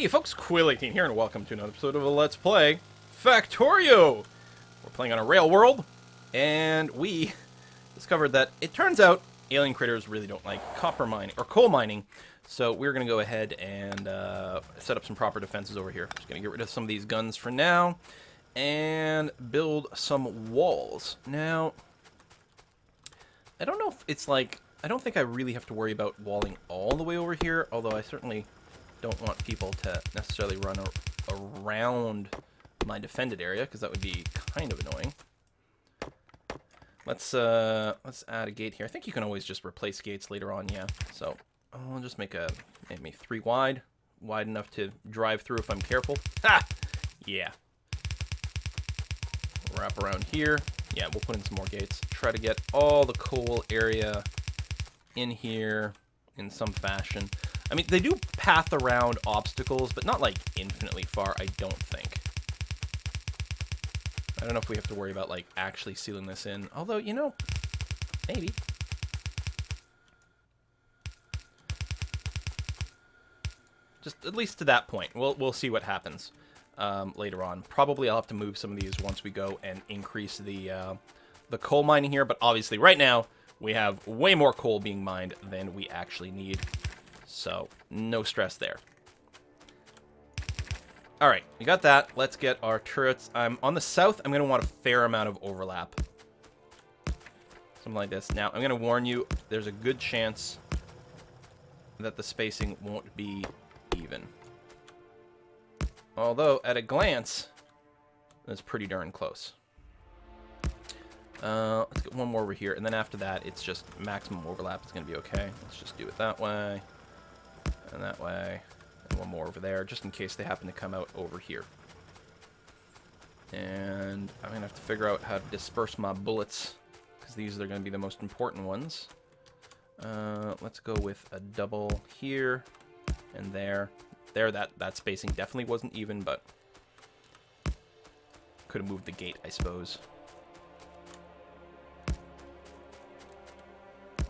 Hey folks, Quill18 here, and welcome to another episode of Let's Play Factorio! We're playing on a rail world, and we discovered that it turns out alien critters really don't like copper mining, or coal mining, so we're going to go ahead and set up some proper defenses over here. Just going to get rid of some of these guns for now, and build some walls. Now, I don't know if it's like, I don't think I really have to worry about walling all the way over here, although I certainly don't want people to necessarily run around my defended area, because that would be kind of annoying. Let's add a gate here. I think you can always just replace gates later on, yeah. So I'll just make maybe 3 wide enough to drive through if I'm careful. Ha! Yeah. Wrap around here. Yeah, we'll put in some more gates. Try to get all the coal area in here in some fashion. I mean, they do path around obstacles, but not, like, infinitely far, I don't think. I don't know if we have to worry about, like, actually sealing this in. Although, you know, maybe. Just at least to that point. We'll see what happens later on. Probably I'll have to move some of these once we go and increase the coal mining here. But obviously, right now, we have way more coal being mined than we actually need. So, no stress there. Alright, we got that. Let's get our turrets. On the south, I'm going to want a fair amount of overlap. Something like this. Now, I'm going to warn you, there's a good chance that the spacing won't be even. Although, at a glance, that's pretty darn close. Let's get one more over here, and then after that, it's just maximum overlap. It's going to be okay. Let's just do it that way. And that way, and one more over there, just in case they happen to come out over here. And I'm going to have to figure out how to disperse my bullets, because these are going to be the most important ones. Let's go with a double here and there. There, that spacing definitely wasn't even, but could have moved the gate, I suppose.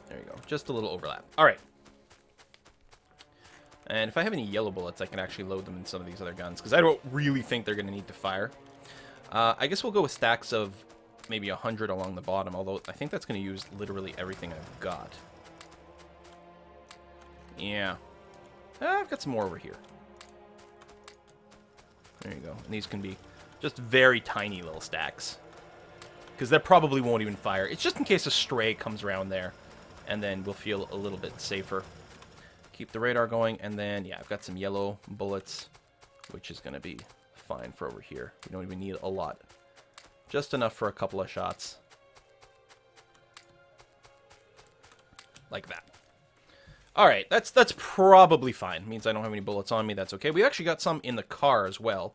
There you go. Just a little overlap. All right. And if I have any yellow bullets, I can actually load them in some of these other guns, because I don't really think they're going to need to fire. I guess we'll go with stacks of maybe 100 along the bottom, although I think that's going to use literally everything I've got. Yeah. I've got some more over here. There you go. And these can be just very tiny little stacks, because that probably won't even fire. It's just in case a stray comes around there, and then we'll feel a little bit safer. Keep the radar going, and then, yeah, I've got some yellow bullets, which is going to be fine for over here. We don't even need a lot. Just enough for a couple of shots. Like that. Alright, that's probably fine. Means I don't have any bullets on me, that's okay. We actually got some in the car as well.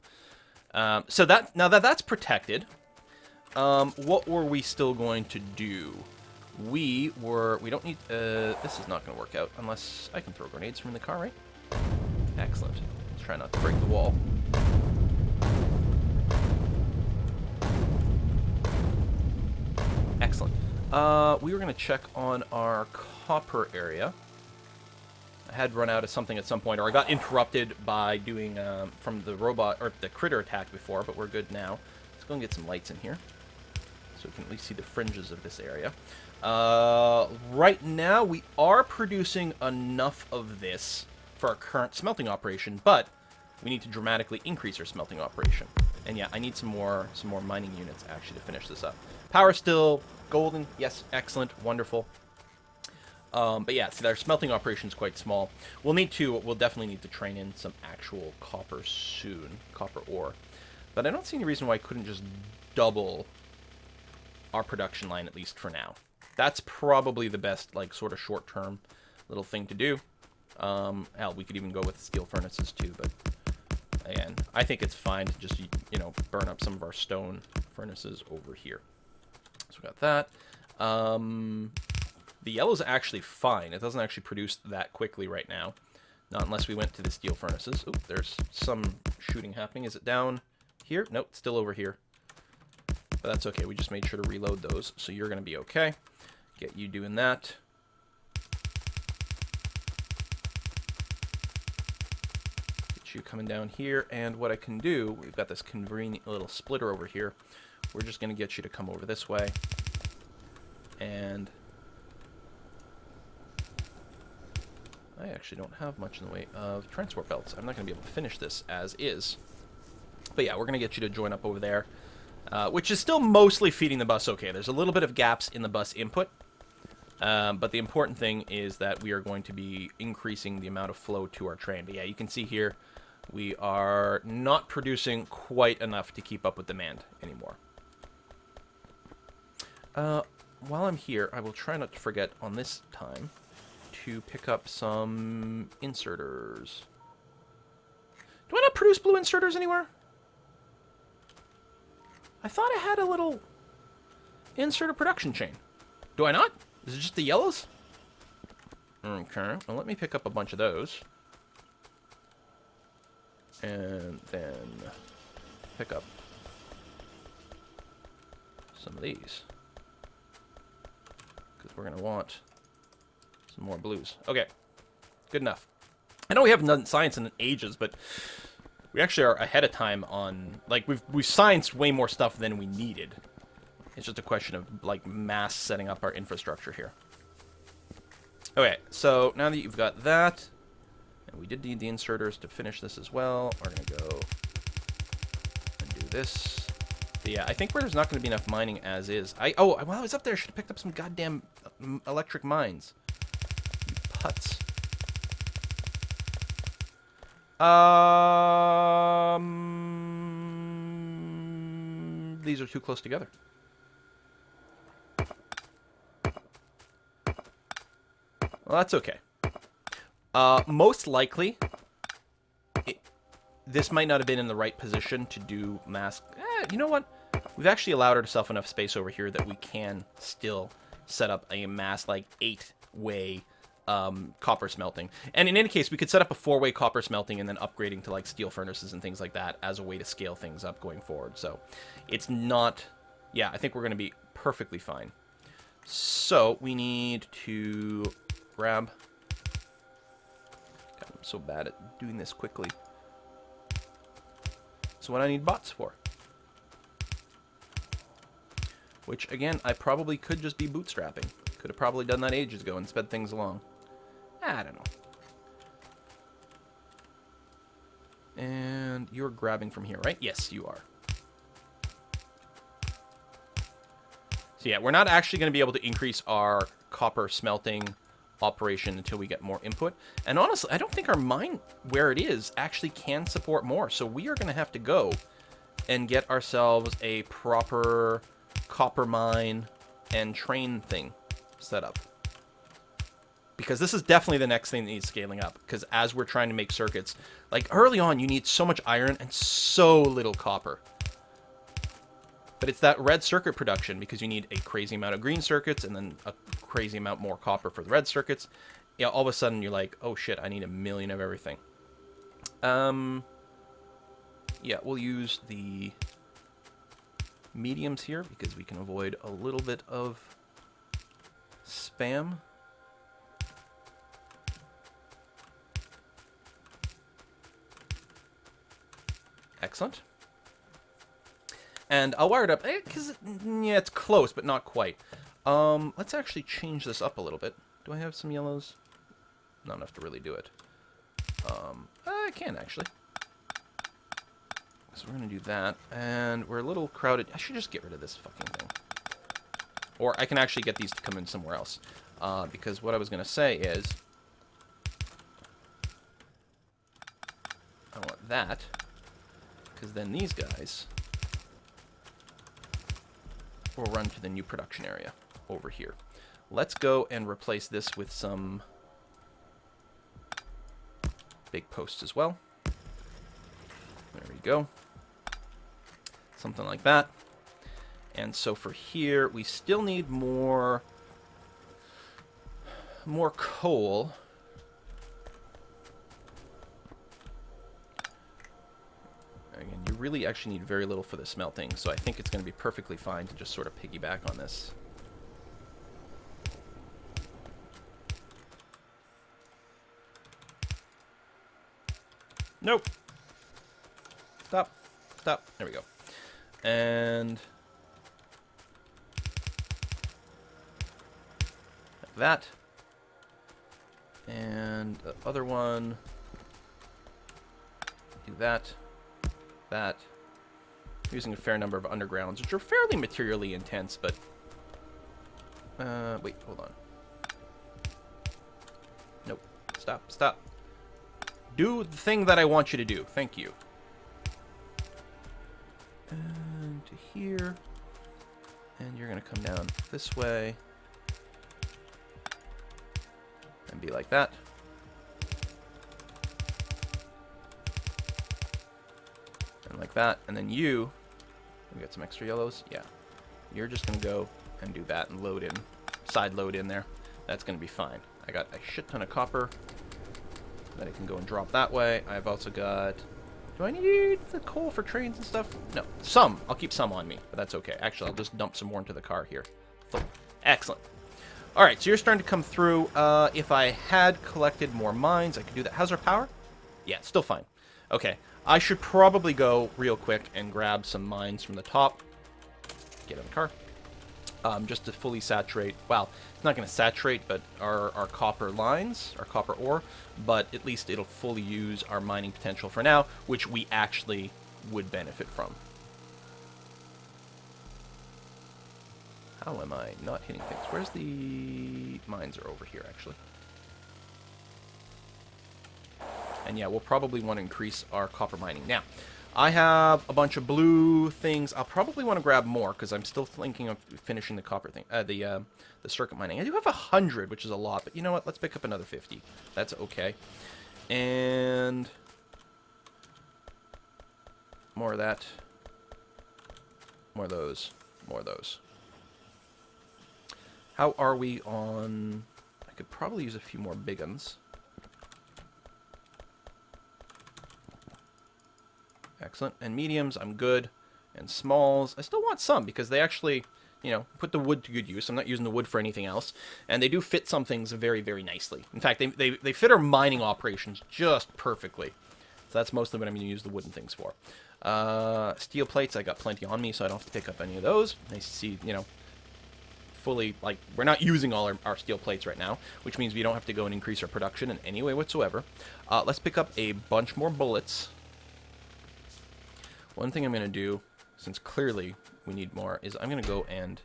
So now that that's protected, what were we still going to do? We don't need, this is not going to work out unless I can throw grenades from the car, right? Excellent. Let's try not to break the wall. Excellent. We were going to check on our copper area. I had run out of something at some point, or I got interrupted by doing, from the robot, or the critter attack before, but we're good now. Let's go and get some lights in here, so we can at least see the fringes of this area. Right now, we are producing enough of this for our current smelting operation, but we need to dramatically increase our smelting operation. And yeah, I need some more mining units actually to finish this up. Power still golden. Yes, excellent, wonderful. But yeah, see, our smelting operation is quite small. We'll definitely need to train in some actual copper soon, copper ore. But I don't see any reason why I couldn't just double our production line, at least for now. That's probably the best, like, sort of short-term little thing to do. Hell, we could even go with steel furnaces, too, but, again, I think it's fine to just, you know, burn up some of our stone furnaces over here. So we got that. The yellow's actually fine. It doesn't actually produce that quickly right now. Not unless we went to the steel furnaces. Oop, there's some shooting happening. Is it down here? Nope, it's still over here. But that's okay. We just made sure to reload those, so you're going to be okay. Get you doing that. Get you coming down here, and what I can do, we've got this convenient little splitter over here. We're just going to get you to come over this way. And I actually don't have much in the way of transport belts. I'm not going to be able to finish this as is. But yeah, we're going to get you to join up over there, which is still mostly feeding the bus okay. There's a little bit of gaps in the bus input, but the important thing is that we are going to be increasing the amount of flow to our train. But yeah, you can see here, we are not producing quite enough to keep up with demand anymore. While I'm here, I will try not to forget on this time to pick up some inserters. Do I not produce blue inserters anywhere? I thought I had a little inserter production chain. Do I not? Is it just the yellows? Okay, well, let me pick up a bunch of those. And then pick up some of these. Because we're going to want some more blues. Okay, good enough. I know we haven't done science in ages, but we actually are ahead of time on, like, we've scienced way more stuff than we needed. It's just a question of, like, mass setting up our infrastructure here. Okay, so now that you've got that, and we did need the inserters to finish this as well, we're going to go and do this. But yeah, I think where there's not going to be enough mining as is. Oh, while I was up there, I should have picked up some goddamn electric mines. You putz. These are too close together. Well, that's okay. Most likely, this might not have been in the right position to do mass... you know what? We've actually allowed ourselves enough space over here that we can still set up a mass, like, 8-way copper smelting. And in any case, we could set up a 4-way copper smelting and then upgrading to, like, steel furnaces and things like that as a way to scale things up going forward. So, it's not... Yeah, I think we're going to be perfectly fine. So, we need to grab... God, I'm so bad at doing this quickly. So what I need bots for. Which, again, I probably could just be bootstrapping. Could have probably done that ages ago and sped things along. I don't know. And you're grabbing from here, right? Yes, you are. So yeah, we're not actually going to be able to increase our copper smelting operation until we get more input. And honestly, I don't think our mine, where it is, actually can support more. So we are going to have to go and get ourselves a proper copper mine and train thing set up. Because this is definitely the next thing that needs scaling up. Because as we're trying to make circuits, like early on, you need so much iron and so little copper. But it's that red circuit production, because you need a crazy amount of green circuits and then a crazy amount more copper for the red circuits. Yeah, all of a sudden you're like, oh shit, I need a million of everything. Yeah, we'll use the mediums here because we can avoid a little bit of spam. Excellent. And I'll wire it up, because, yeah, it's close, but not quite. Let's actually change this up a little bit. Do I have some yellows? Not enough to really do it. I can, actually. So we're going to do that, and we're a little crowded. I should just get rid of this fucking thing. Or I can actually get these to come in somewhere else. Because what I was going to say is... I want that, because then these guys... we'll run to the new production area over here. Let's go and replace this with some big posts as well. There we go. Something like that. And so for here, we still need more coal. Again, you really actually need very little for the smelting, so I think it's going to be perfectly fine to just sort of piggyback on this. Nope. Stop. Stop. There we go. And like that. And the other one, do that, that. Using a fair number of undergrounds, which are fairly materially intense, but... wait, hold on. Nope. Stop, stop. Do the thing that I want you to do. Thank you. And to here. And you're going to come down this way. And be like that. And like that. And then you... We got some extra yellows? Yeah. You're just going to go and do that and load in. Side load in there. That's going to be fine. I got a shit ton of copper that I can go and drop that way. I've also got... Do I need the coal for trains and stuff? No. Some. I'll keep some on me, but that's okay. Actually, I'll just dump some more into the car here. Excellent. Alright, so you're starting to come through. If I had collected more mines, I could do that. How's our power? Yeah, still fine. Okay. I should probably go real quick and grab some mines from the top. Get in the car. Just to fully saturate, well, it's not going to saturate, but our copper lines, our copper ore, but at least it'll fully use our mining potential for now, which we actually would benefit from. How am I not hitting things? Where's the mines are over here, actually. And yeah, we'll probably want to increase our copper mining. Now, I have a bunch of blue things. I'll probably want to grab more because I'm still thinking of finishing the copper thing, the circuit mining. I do have 100, which is a lot, but you know what? Let's pick up another 50. That's okay. And more of that. More of those. More of those. How are we on... I could probably use a few more big ones. Excellent. And mediums, I'm good. And smalls, I still want some because they actually, you know, put the wood to good use. I'm not using the wood for anything else. And they do fit some things very, very nicely. In fact, they fit our mining operations just perfectly. So that's mostly what I'm going to use the wooden things for. Steel plates, I got plenty on me, so I don't have to pick up any of those. Nice to see, you know, fully, like, we're not using all our steel plates right now, which means we don't have to go and increase our production in any way whatsoever. Let's pick up a bunch more bullets. One thing I'm going to do, since clearly we need more, is I'm going to go and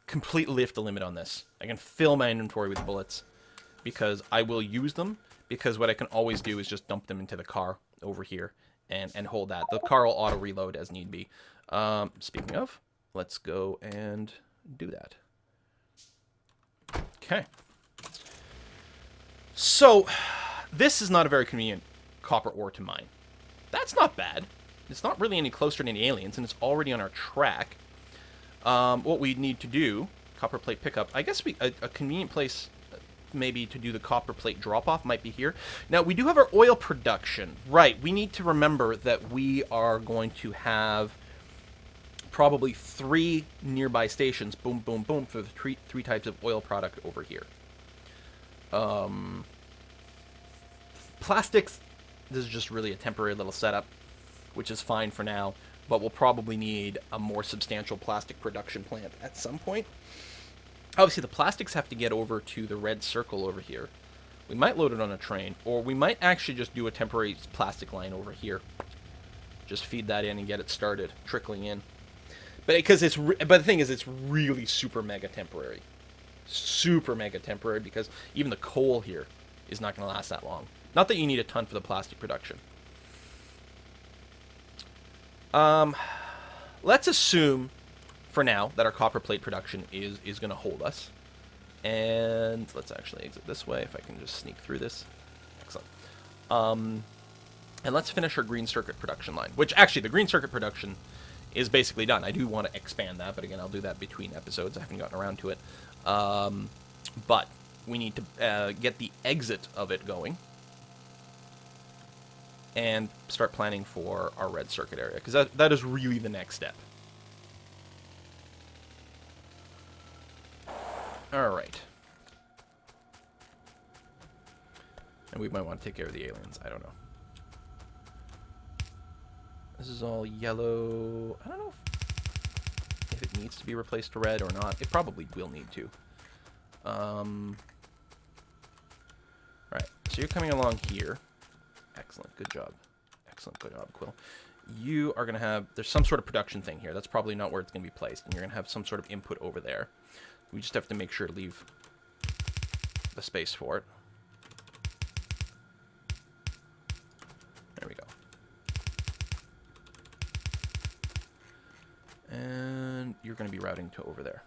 completely lift the limit on this. I can fill my inventory with bullets because I will use them, because what I can always do is just dump them into the car over here and hold that. The car will auto-reload as need be. Speaking of, let's go and do that. Okay. So, this is not a very convenient copper ore to mine. That's not bad. It's not really any closer to any aliens, and it's already on our track. What we need to do, copper plate pickup, I guess a convenient place maybe to do the copper plate drop-off might be here. Now, we do have our oil production. Right, we need to remember that we are going to have probably 3 nearby stations, boom, boom, boom, for the three types of oil product over here. Plastics... This is just really a temporary little setup, which is fine for now, but we'll probably need a more substantial plastic production plant at some point. Obviously, the plastics have to get over to the red circle over here. We might load it on a train, or we might actually just do a temporary plastic line over here. Just feed that in and get it started, trickling in. But the thing is, it's really super mega temporary. Super mega temporary, because even the coal here is not going to last that long. Not that you need a ton for the plastic production. Let's assume, for now, that our copper plate production is going to hold us. And let's actually exit this way, if I can just sneak through this. Excellent. And let's finish our green circuit production line. Which, actually, the green circuit production is basically done. I do want to expand that, but again, I'll do that between episodes. I haven't gotten around to it. But we need to get the exit of it going. And start planning for our red circuit area, because that is really the next step. Alright. And we might want to take care of the aliens, I don't know. This is all yellow. I don't know if it needs to be replaced to red or not. It probably will need to. Right, so you're coming along here. Excellent, good job. Excellent, good job, Quill. You are going to have... There's some sort of production thing here. That's probably not where it's going to be placed. And you're going to have some sort of input over there. We just have to make sure to leave the space for it. There we go. And you're going to be routing to over there.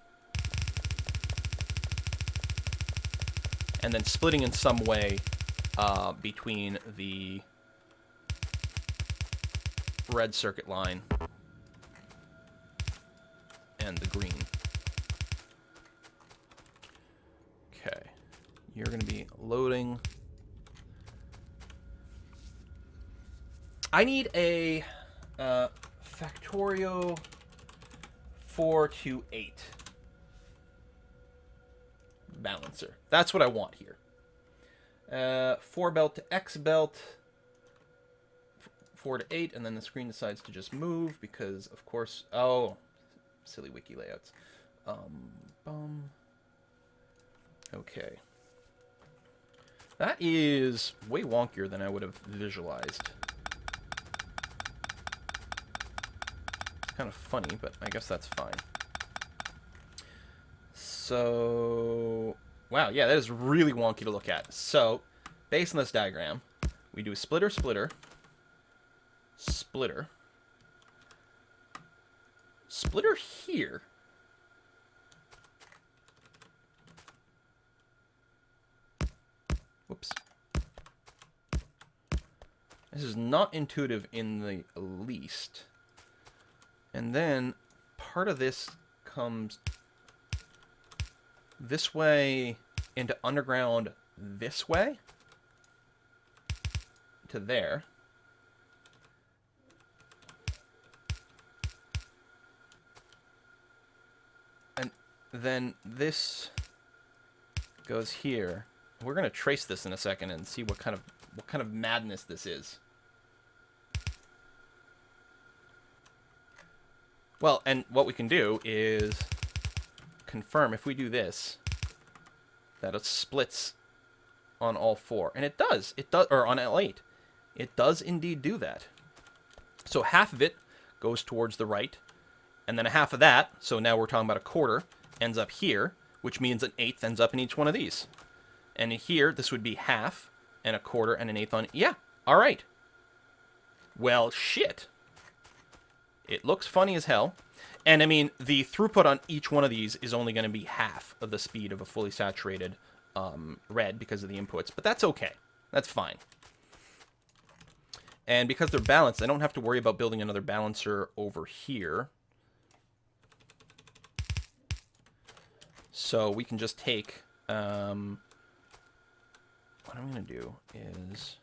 And then splitting in some way between the red circuit line and the green. Okay. You're going to be loading. I need a Factorio 428 balancer. That's what I want here. 4 belt to X belt. 4 to 8, and then the screen decides to just move because, of course... Oh, silly wiki layouts. Okay. That is way wonkier than I would have visualized. It's kind of funny, but I guess that's fine. So... Wow, yeah, that is really wonky to look at. So, based on this diagram, we do a splitter, splitter, splitter, splitter here. Whoops. This is not intuitive in the least. And then part of this comes this way into underground this way to there. And then this goes here. We're going to trace this in a second and see what kind of madness this is. Well, and what we can do is confirm if we do this that it splits on all 4. And it does. It does, or on L8. It does indeed do that. So half of it goes towards the right, and then a half of that, so now we're talking about a quarter, ends up here, which means an eighth ends up in each one of these. And in here, this would be half, and a quarter, and an eighth on... Yeah, all right. Well, shit. It looks funny as hell. And, I mean, the throughput on each one of these is only going to be half of the speed of a fully saturated red because of the inputs. But that's okay. That's fine. And because they're balanced, I don't have to worry about building another balancer over here. So we can just take... what I'm going to do is...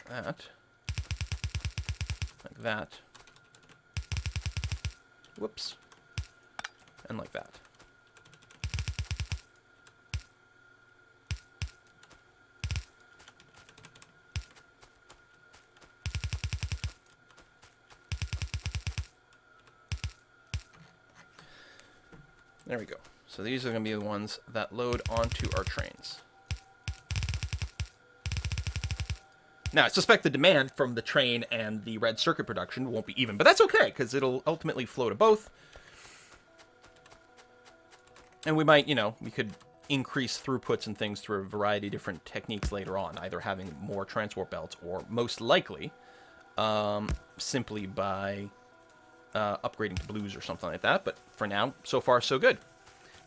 that, like that, whoops, and like that. There we go. So these are going to be the ones that load onto our trains. Now, I suspect the demand from the train and the red circuit production won't be even, but that's okay, because it'll ultimately flow to both. And we might, you know, we could increase throughputs and things through a variety of different techniques later on, either having more transport belts or, most likely, simply by upgrading to blues or something like that. But for now, so far, so good.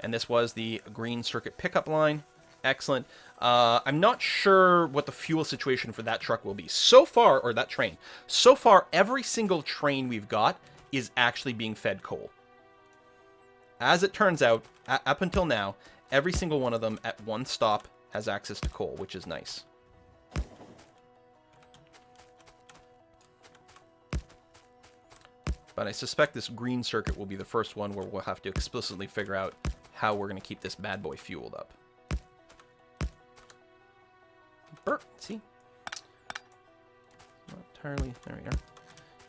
And this was the green circuit pickup line. Excellent. I'm not sure what the fuel situation for that truck will be. So far, or that train, so far, every single train we've got is actually being fed coal. As it turns out, up until now, every single one of them at one stop has access to coal, which is nice. But I suspect this green circuit will be the first one where we'll have to explicitly figure out how we're going to keep this bad boy fueled up. See? Not entirely... There we are.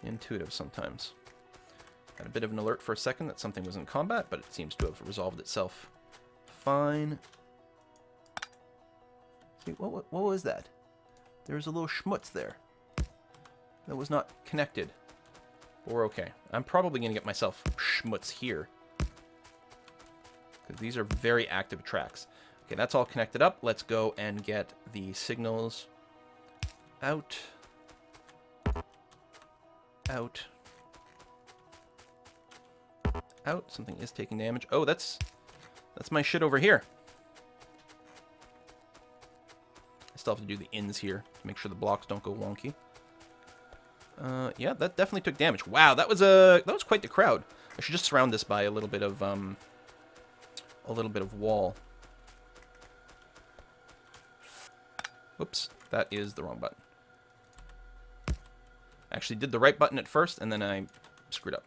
Intuitive sometimes. Had a bit of an alert for a second that something was in combat, but it seems to have resolved itself fine. See, what was that? There was a little schmutz there. That was not connected. But we're okay. I'm probably going to get myself schmutz here. Because these are very active tracks. Okay, that's all connected up. Let's go and get the signals out. Out. Out. Something is taking damage. Oh, that's my shit over here. I still have to do the ins here to make sure the blocks don't go wonky. Yeah, that definitely took damage. Wow, that was quite the crowd. I should just surround this by a little bit of wall. Oops, that is the wrong button. Actually did the right button at first, and then I screwed up.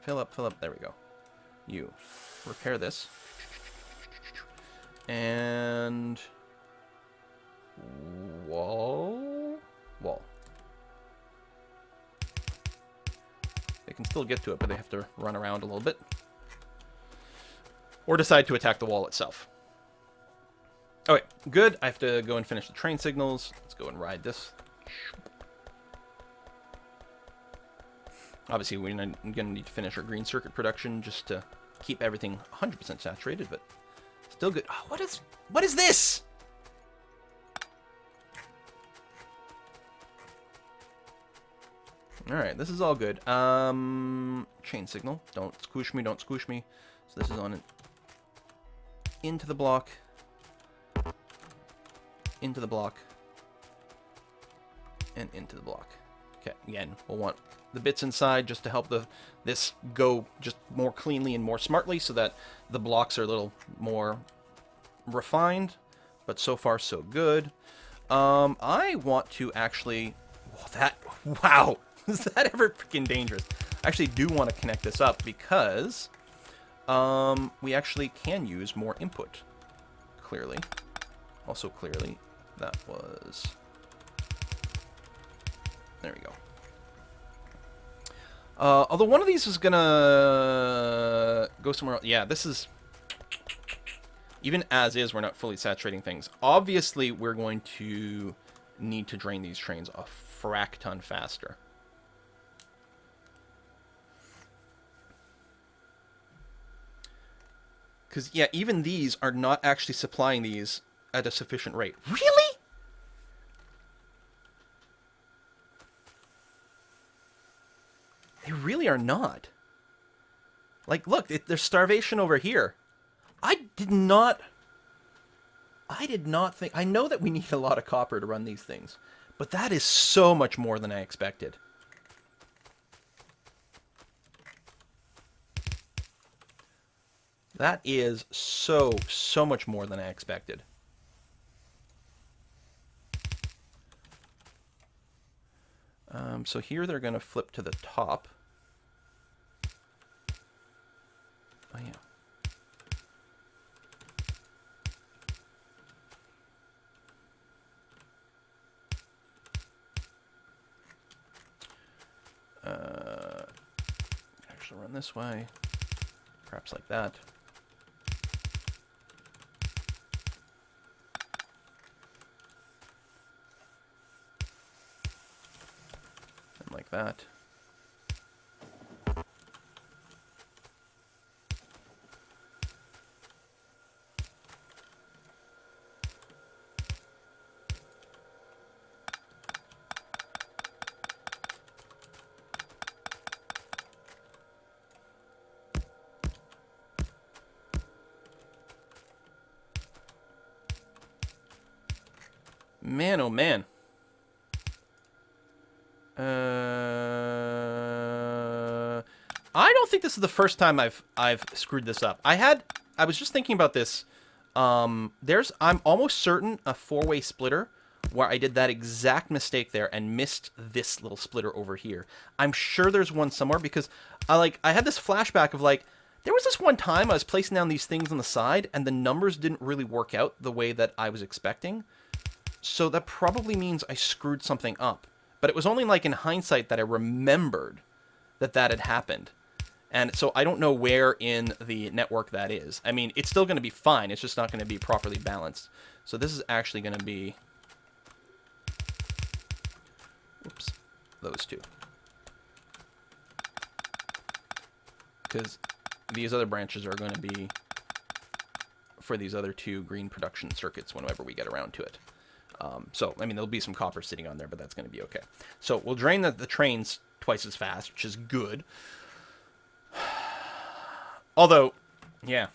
Fill up, there we go. You repair this. And wall. They can still get to it, but they have to run around a little bit. Or decide to attack the wall itself. Okay, good. I have to go and finish the train signals. Let's go and ride this. Obviously, we're going to need to finish our green circuit production just to keep everything 100% saturated, but still good. Oh, what is this? Alright, this is all good. Chain signal. Don't squish me, don't squish me. So this is on it. Into the block. Into the block. And into the block. Okay, again, we'll want the bits inside just to help this go just more cleanly and more smartly so that the blocks are a little more refined. But so far, so good. I want to actually... Wow! Is that ever freaking dangerous? I actually do want to connect this up because we actually can use more input. Clearly. Also clearly, that was... There we go. Although one of these is gonna go somewhere else. Yeah, this is... Even as is, we're not fully saturating things. Obviously, we're going to need to drain these trains a frack ton faster. Because, yeah, even these are not actually supplying these at a sufficient rate. Really? They really are not. Like, look, there's starvation over here. I did not think... I know that we need a lot of copper to run these things. But that is so much more than I expected. That is so much more than I expected. So here they're going to flip to the top. Oh, yeah. Actually run this way. Perhaps like that. And like that. Man, oh man. I don't think this is the first time I've screwed this up. I was just thinking about this. I'm almost certain a four-way splitter where I did that exact mistake there and missed this little splitter over here. I'm sure there's one somewhere because I had this flashback of like, There was this one time I was placing down these things on the side, and the numbers didn't really work out the way that I was expecting. So that probably means I screwed something up. But it was only like in hindsight that I remembered that that had happened. And so I don't know where in the network that is. I mean, it's still going to be fine. It's just not going to be properly balanced. So this is actually going to be... Oops. Those two. Because these other branches are going to be for these other two green production circuits whenever we get around to it. So, I mean, there'll be some copper sitting on there, but that's going to be okay. So we'll drain the trains twice as fast, which is good. Although, yeah.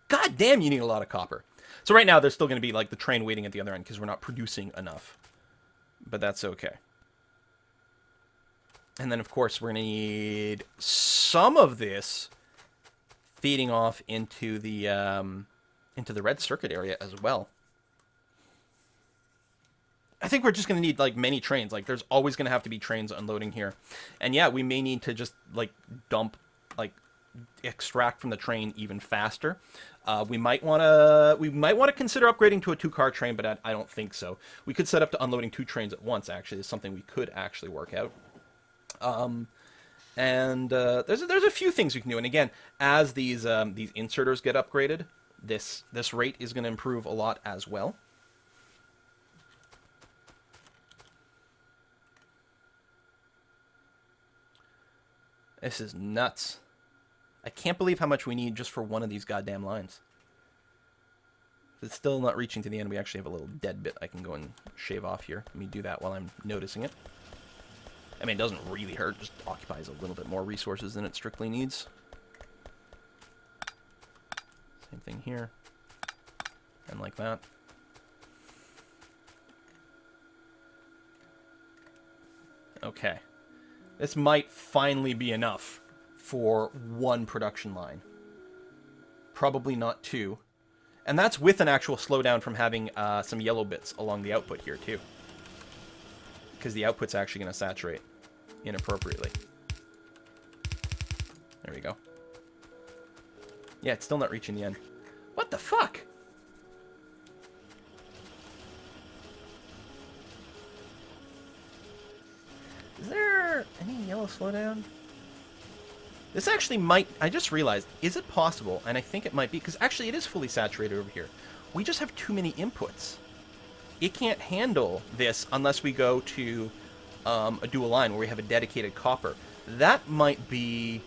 God damn, you need a lot of copper. So right now, there's still going to be, like, the train waiting at the other end because we're not producing enough. But that's okay. And then, of course, we're going to need some of this feeding off into the red circuit area as well. I think we're just going to need, like, many trains. Like, there's always going to have to be trains unloading here. And, yeah, we may need to just, like, extract from the train even faster. We might want to consider upgrading to a 2-car train, but I don't think so. We could set up to unloading 2 trains at once, actually. It's something we could actually work out. There's a few things we can do. And, again, as these inserters get upgraded, this rate is going to improve a lot as well. This is nuts. I can't believe how much we need just for one of these goddamn lines. It's still not reaching to the end. We actually have a little dead bit I can go and shave off here. Let me do that while I'm noticing it. I mean, it doesn't really hurt. Just occupies a little bit more resources than it strictly needs. Same thing here. And like that. Okay. This might finally be enough for 1 production line. Probably not 2. And that's with an actual slowdown from having some yellow bits along the output here, too. Because the output's actually going to saturate inappropriately. There we go. Yeah, it's still not reaching the end. What the fuck? Is there any yellow slowdown? This actually might... I just realized, is it possible, and I think it might be, because actually it is fully saturated over here. We just have too many inputs. It can't handle this unless we go to a dual line where we have a dedicated copper. That might be...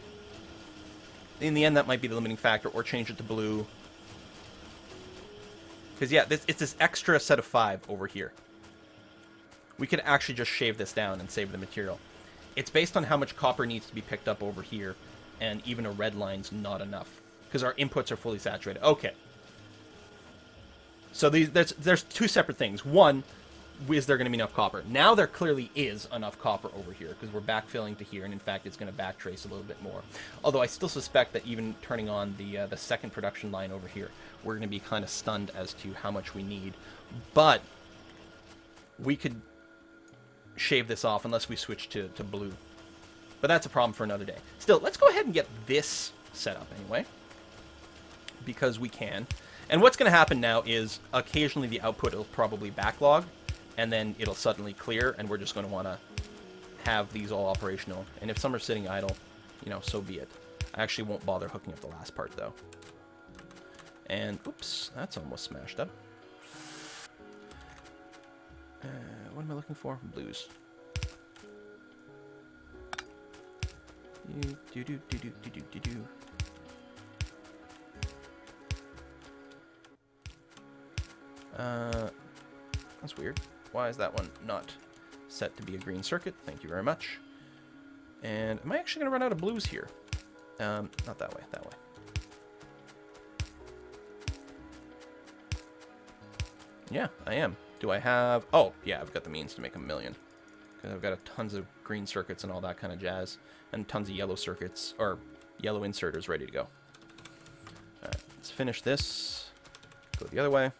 In the end, that might be the limiting factor, or change it to blue. Because, yeah, it's this extra set of 5 over here. We could actually just shave this down and save the material. It's based on how much copper needs to be picked up over here, and even a red line's not enough, because our inputs are fully saturated. Okay. So there's 2 separate things. One, is there going to be enough copper? Now there clearly is enough copper over here, because we're backfilling to here, and in fact it's going to backtrace a little bit more. Although I still suspect that even turning on the second production line over here, we're going to be kind of stunned as to how much we need. But we could shave this off unless we switch to blue. But that's a problem for another day. Still, let's go ahead and get this set up anyway, because we can. And what's going to happen now is occasionally the output will probably backlog, and then it'll suddenly clear, and we're just going to want to have these all operational. And if some are sitting idle, you know, so be it. I actually won't bother hooking up the last part, though. And, oops, that's almost smashed up. What am I looking for? Blues. That's weird. Why is that one not set to be a green circuit? Thank you very much. And am I actually going to run out of blues here? Not that way, that way. Yeah, I am. Do I have... Oh, yeah, I've got the means to make 1,000,000. Because I've got tons of green circuits and all that kind of jazz. And tons of yellow circuits, or yellow inserters ready to go. Alright, let's finish this. Go the other way.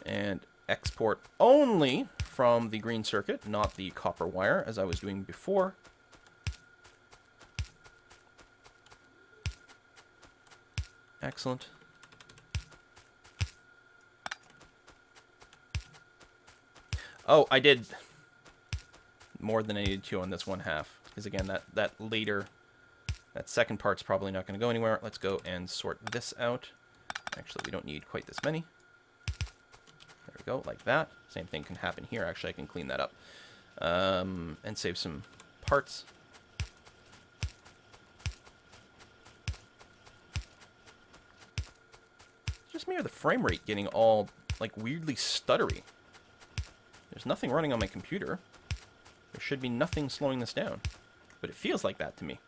And export only from the green circuit, not the copper wire, as I was doing before. Excellent. Oh, I did more than I needed to on this one half. Because again, that second part's probably not going to go anywhere. Let's go and sort this out. Actually, we don't need quite this many. There we go, like that. Same thing can happen here. Actually, I can clean that up. And save some parts. It's just me or the frame rate getting all, like, weirdly stuttery. There's nothing running on my computer. There should be nothing slowing this down. But it feels like that to me.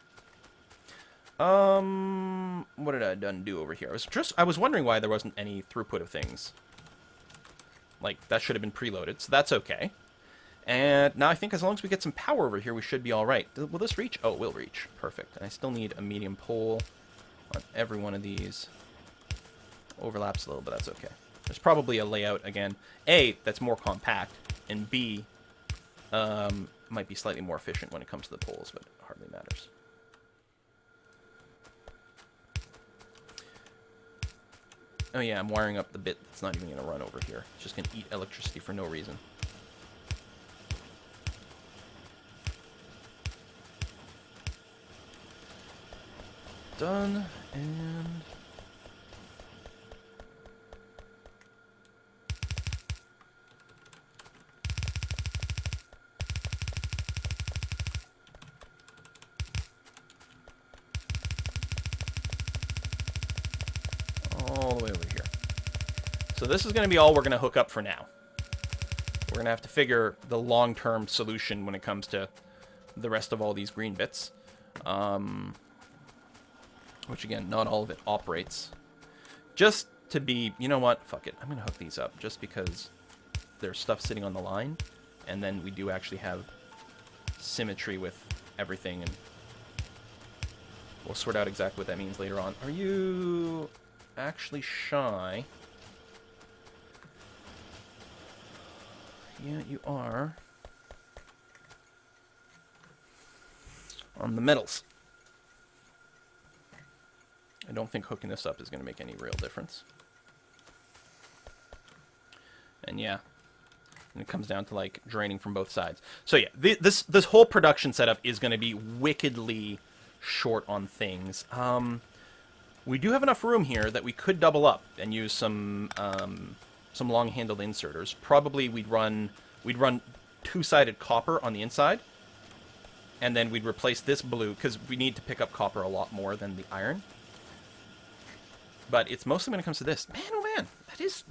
What did I do over here? I was wondering why there wasn't any throughput of things. Like, that should have been preloaded, so that's okay. And now I think as long as we get some power over here, we should be alright. Will this reach? Oh, it will reach. Perfect. And I still need a medium pole on every one of these. Overlaps a little, but that's okay. There's probably a layout, again, A, that's more compact, and B, might be slightly more efficient when it comes to the poles, but it hardly matters. Oh yeah, I'm wiring up the bit that's not even going to run over here. It's just going to eat electricity for no reason. Done, and... all the way over here. So this is going to be all we're going to hook up for now. We're going to have to figure the long-term solution when it comes to the rest of all these green bits. Which, again, not all of it operates. Just to be, you know what? Fuck it. I'm going to hook these up just because there's stuff sitting on the line. And then we do actually have symmetry with everything. And we'll sort out exactly what that means later on. Are you actually shy? Yeah, you are. On the metals. I don't think hooking this up is going to make any real difference. And yeah, and it comes down to like draining from both sides. So yeah, this whole production setup is going to be wickedly short on things. We do have enough room here that we could double up and use some long-handled inserters. Probably we'd run two-sided copper on the inside, and then we'd replace this blue because we need to pick up copper a lot more than the iron. But it's mostly when it comes to this. Man, oh man, that is...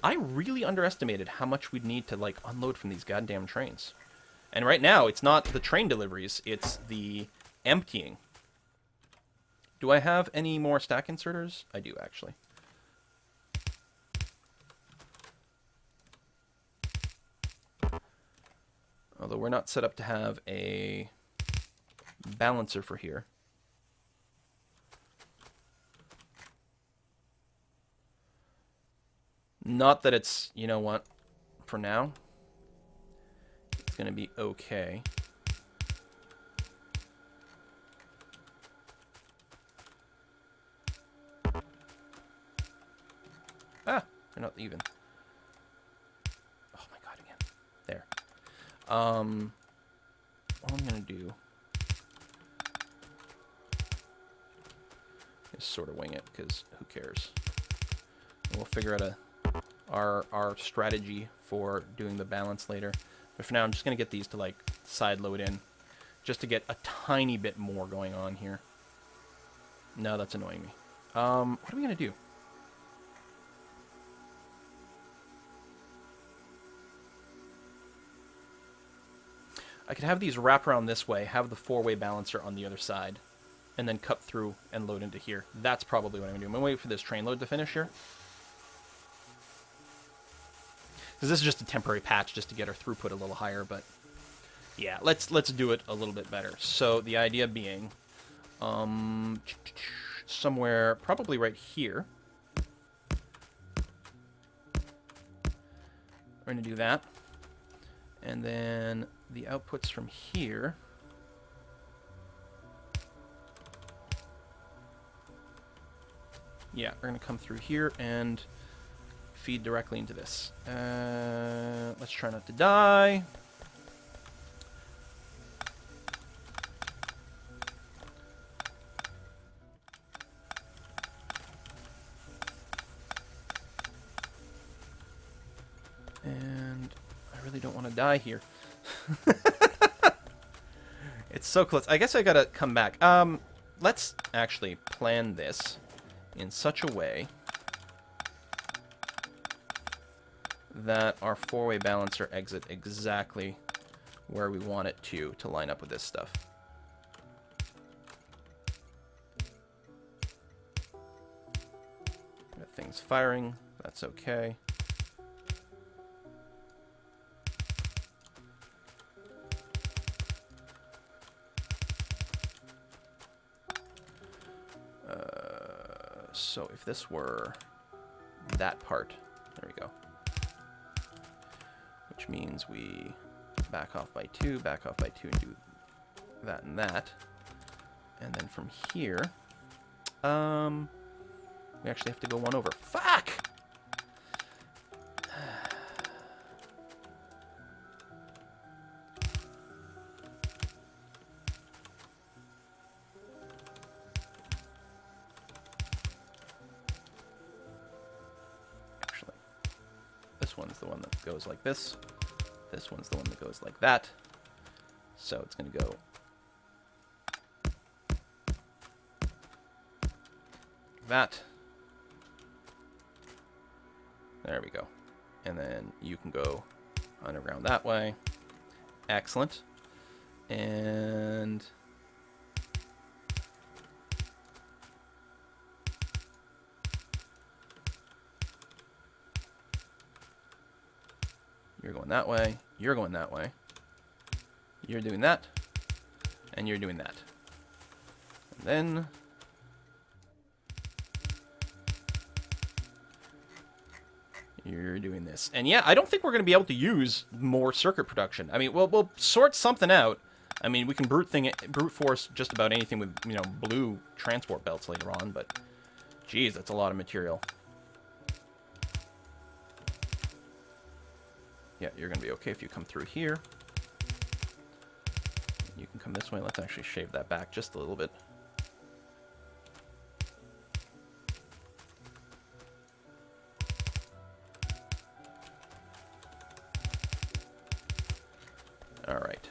I really underestimated how much we'd need to, like, unload from these goddamn trains. And right now, it's not the train deliveries, it's the emptying. Do I have any more stack inserters? I do, actually. Although we're not set up to have a balancer for here. Not that it's, you know what, for now, it's going to be okay. Ah, they're not even. Oh my god, again. There. All I'm going to do is sort of wing it, because who cares? And we'll figure out our strategy for doing the balance later. But for now, I'm just going to get these to, like, side load in, just to get a tiny bit more going on here. No, that's annoying me. What are we going to do? I could have these wrap around this way, have the four-way balancer on the other side, and then cut through and load into here. That's probably what I'm going to do. I'm going to wait for this train load to finish here. Because this is just a temporary patch just to get our throughput a little higher, but yeah, let's do it a little bit better. So the idea being, somewhere probably right here, we're going to do that. And then the outputs from here. Yeah, we're going to come through here and feed directly into this. Let's try not to die. And I really don't want to die here. It's so close. I guess I gotta come back. Let's actually plan this in such a way that our four-way balancer exit exactly where we want it to line up with this stuff. Got things firing. That's okay. So if this were that part, there we go. Which means we back off by 2, back off by 2, and do that and that. And then from here, we actually have to go one over. Fuck! This one's the one that goes like this. This one's the one that goes like that. So it's going to go that. There we go. And then you can go underground that way. Excellent. And you're going that way, you're going that way, you're doing that, and you're doing that. And then you're doing this. And yeah, I don't think we're going to be able to use more circuit production. I mean, we'll sort something out. I mean, we can brute force just about anything with, you know, blue transport belts later on, but geez, that's a lot of material. Yeah, you're going to be okay if you come through here. You can come this way. Let's actually shave that back just a little bit. All right.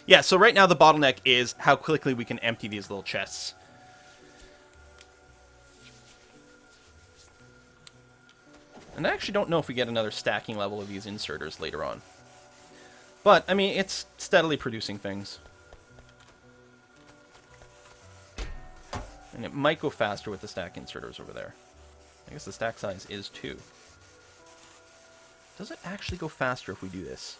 Yeah, so right now the bottleneck is how quickly we can empty these little chests. And I actually don't know if we get another stacking level of these inserters later on. But, I mean, it's steadily producing things. And it might go faster with the stack inserters over there. I guess the stack size is 2. Does it actually go faster if we do this?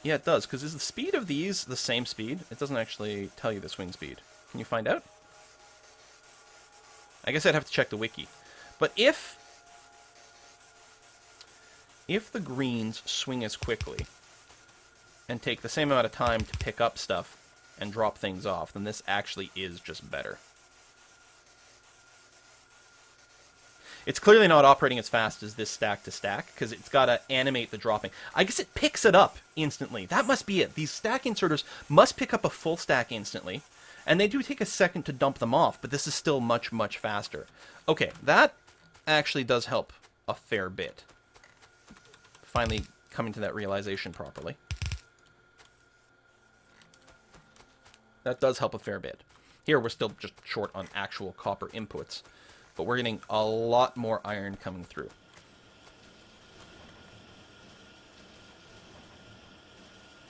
Yeah, it does, because is the speed of these the same speed? It doesn't actually tell you the swing speed. Can you find out? I guess I'd have to check the wiki. But if the greens swing as quickly and take the same amount of time to pick up stuff and drop things off, then this actually is just better. It's clearly not operating as fast as this stack to stack, because it's got to animate the dropping. I guess it picks it up instantly. That must be it. These stack inserters must pick up a full stack instantly. And they do take a second to dump them off, but this is still much, much faster. Okay, that actually does help a fair bit. Finally coming to that realization properly. That does help a fair bit. Here, we're still just short on actual copper inputs, but we're getting a lot more iron coming through.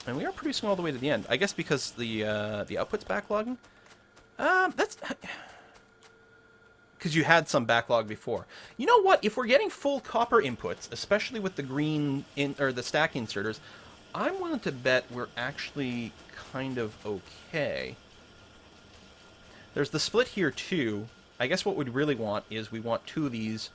And we are producing all the way to the end. I guess because the output's backlogging. That's because you had some backlog before. You know what? If we're getting full copper inputs, especially with the green or the stack inserters, I'm willing to bet we're actually kind of okay. There's the split here too. I guess what we'd really want is we want 2 of these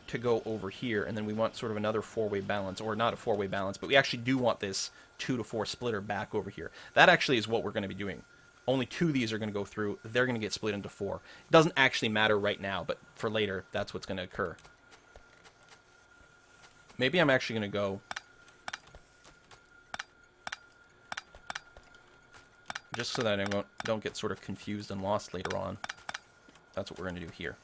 to go over here, and then we want sort of another four-way balance, or not a four-way balance, but we actually do want this 2 to 4 splitter back over here. That actually is what we're going to be doing. Only 2 of these are going to go through. They're going to get split into 4. It doesn't actually matter right now, but for later, that's what's going to occur. Maybe I'm actually going to go... just so that I don't get sort of confused and lost later on. That's what we're going to do here.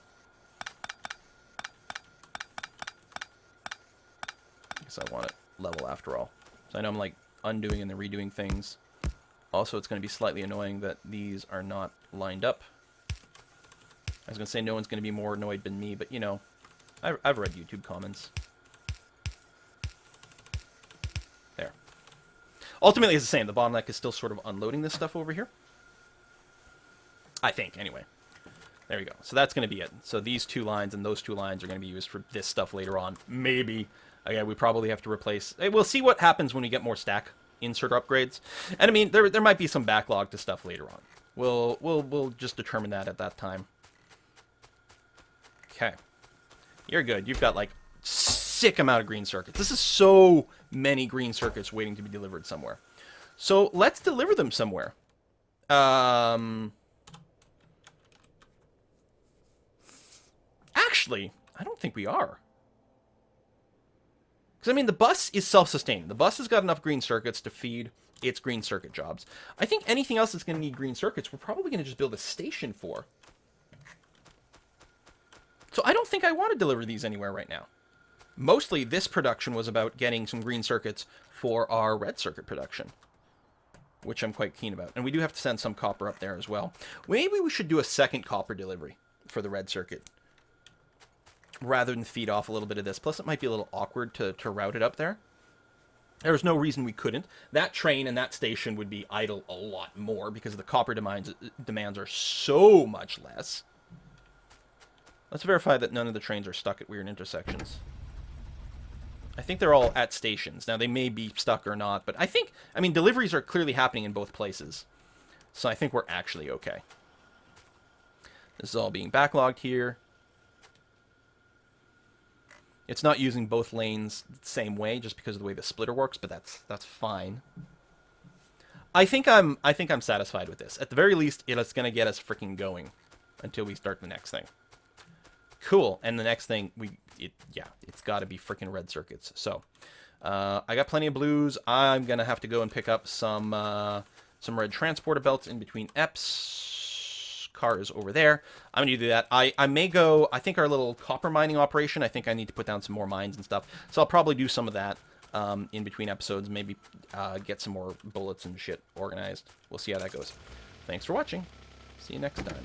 Because I want it level after all. So I know I'm like undoing and then redoing things. Also, it's going to be slightly annoying that these are not lined up. I was going to say no one's going to be more annoyed than me, but you know, I've read YouTube comments. There. Ultimately, it's the same. The bottleneck is still sort of unloading this stuff over here. I think, anyway. There we go. So that's going to be it. So these 2 lines and those 2 lines are going to be used for this stuff later on. Maybe. Again, we probably have to replace... We'll see what happens when we get more stack insert upgrades. And I mean, there might be some backlog to stuff later on. We'll just determine that at that time. Okay. You're good. You've got, like, sick amount of green circuits. This is so many green circuits waiting to be delivered somewhere. So let's deliver them somewhere. Actually, I don't think we are. Because, I mean, the bus is self-sustaining. The bus has got enough green circuits to feed its green circuit jobs. I think anything else that's going to need green circuits, we're probably going to just build a station for. So I don't think I want to deliver these anywhere right now. Mostly, this production was about getting some green circuits for our red circuit production, which I'm quite keen about. And we do have to send some copper up there as well. Maybe we should do a second copper delivery for the red circuit, rather than feed off a little bit of this. Plus, it might be a little awkward to route it up there. There's no reason we couldn't. That train and that station would be idle a lot more because the copper demands are so much less. Let's verify that none of the trains are stuck at weird intersections. I think they're all at stations. Now, they may be stuck or not, but I mean, deliveries are clearly happening in both places. So I think we're actually okay. This is all being backlogged here. It's not using both lanes the same way just because of the way the splitter works, but that's fine. I think I'm satisfied with this. At the very least, it's going to get us freaking going until we start the next thing. Cool. And the next thing it's got to be freaking red circuits. So, I got plenty of blues. I'm going to have to go and pick up some red transporter belts in between EPs. Car is over there. I'm going to do that. I may go, I think our little copper mining operation, I think I need to put down some more mines and stuff. So I'll probably do some of that in between episodes. Maybe get some more bullets and shit organized. We'll see how that goes. Thanks for watching. See you next time.